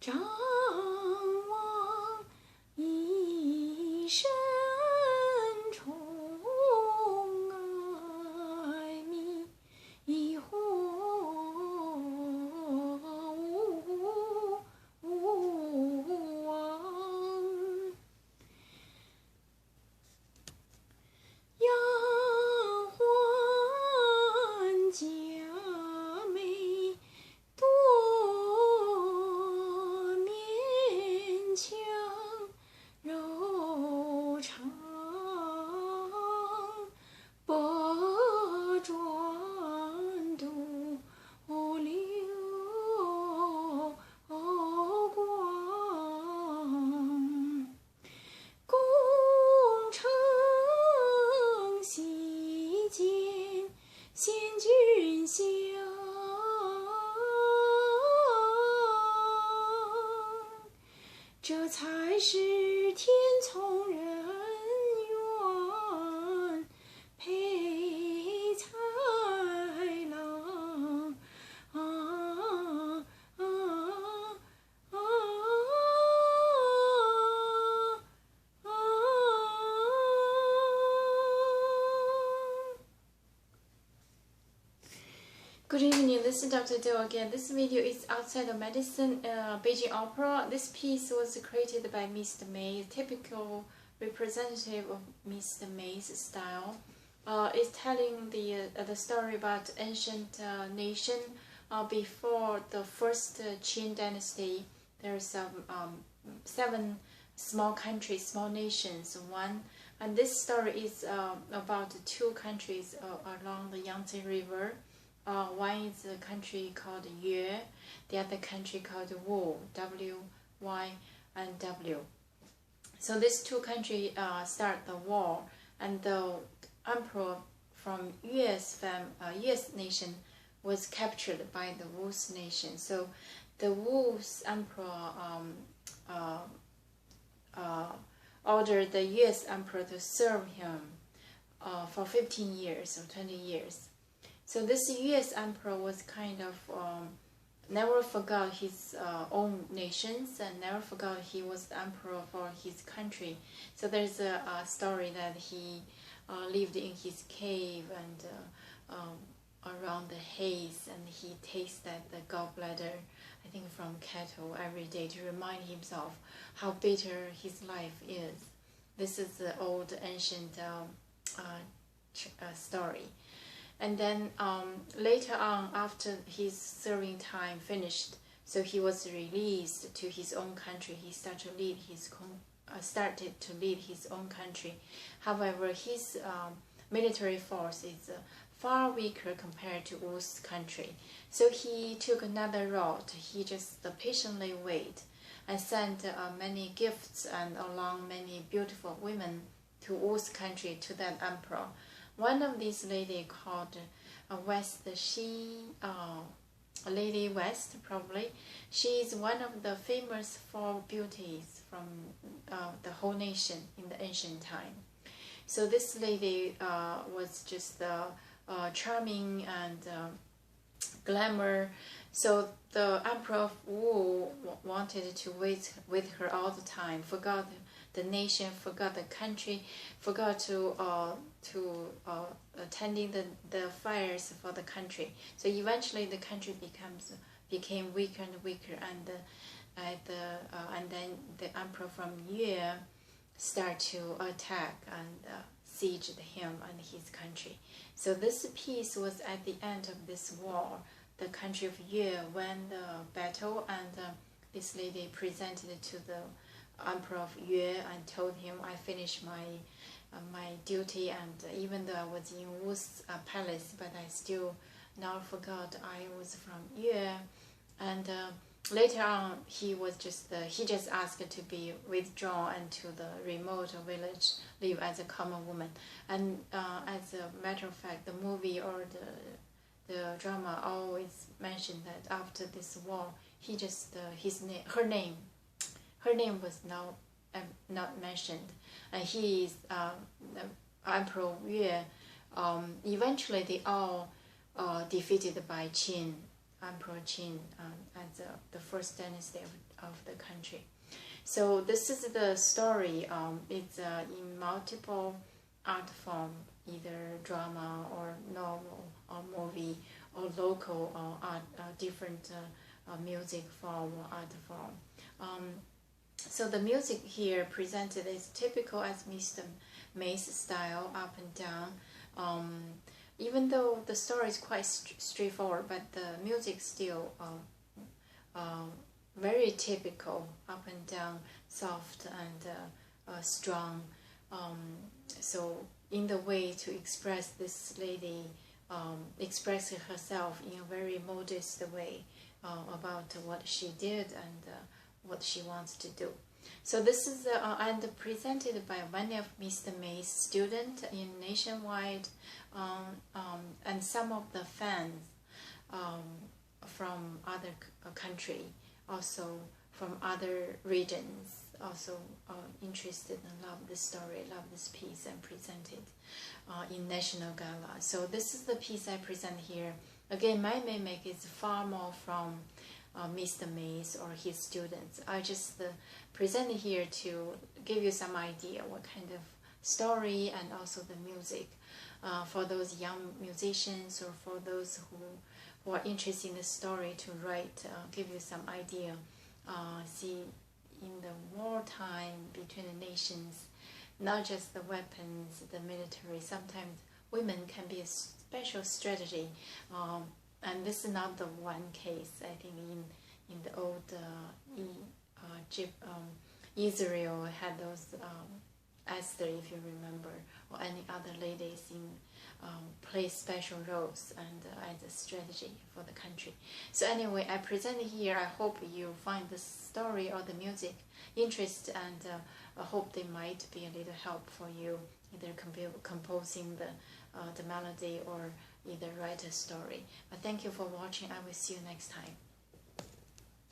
张望一生宠爱迷惑无望，丫鬟佳美多勉强，柔肠百转独流光。功成西见仙君相，这才是天从人愿配才郎。Good evening, this is Dr. Do again. This video is outside of medicine, Beijing Opera. This piece was created by Mr. May, typical representative of Mr. May's style. It's telling the story about ancient nation before the first Qin dynasty. There are some 7 small countries, small nations, and this story is about 2 countries along the Yangtze River. One is a country called Yue, the other country called Wu, W-Y and W. So these 2 countries start the war, and the emperor from Yue's nation was captured by the Wu's nation. So the Wu's emperor ordered the Yue's emperor to serve him for 15 years or 20 years. So this U.S. emperor was kind of never forgot his own nations and never forgot he was the emperor for his country. So there's a story that he lived in his cave and around the haze, and he tasted the gallbladder, I think from cattle, every day to remind himself how bitter his life is. This is the old ancient story. And then later on, after his serving time finished, so he was released to his own country. He started to lead his own country. However, his military force is far weaker compared to Wu's country. So he took another route. He just patiently waited and sent many gifts and along many beautiful women to Wu's country, to that emperor. One of these lady called XiShi, Lady West probably. She is one of the famous 4 beauties from the whole nation in the ancient time. So this lady was just charming and glamour. So the Emperor of Wu wanted to wait with her all the time, forgot the nation, forgot the country, forgot to attending the fires for the country. So eventually the country became weaker and weaker, and then the emperor from Yue started to attack and siege him and his country. So this piece was at the end of this war. The country of Yue won the battle, and this lady presented it to the Emperor of Yue and told him, I finished my duty, and even though I was in Wu's palace, but I still not forgot I was from Yue. And later on, he just asked to be withdrawn and to the remote village, live as a common woman. And as a matter of fact, the movie or the drama always mentioned that after this war, he just her name was not mentioned, and he is Emperor Yue. Eventually, they all defeated by Qin Emperor Qin as the first dynasty of the country. So this is the story. It's in multiple art form, either drama or novel or movie or local or art, different music form or art form. So the music here presented is typical as Mr. May's style, up and down. Even though the story is quite straightforward, but the music still very typical, up and down, soft and strong. So in the way to express this lady, expressing herself in a very modest way about what she did and what she wants to do. So this is and presented by one of Mr. May's students in nationwide, and some of the fans from other country, also from other regions, also interested and love this story, love this piece, and present it in National Gala. So this is the piece I present here. Again, my mimic is far more from Mr. May's or his students. I just present it here to give you some idea what kind of story and also the music for those young musicians or for those who are interested in the story to write, give you some idea. See, in the wartime between the nations, not just the weapons, the military, sometimes women can be a special strategy. And this is not the one case. I think in the old Israel had those Esther, if you remember, or any other ladies in play special roles and as a strategy for the country. So anyway, I present here. I hope you find the story or the music interest, and I hope they might be a little help for you, either composing the melody or either write a story. But thank you for watching. I will see you next time.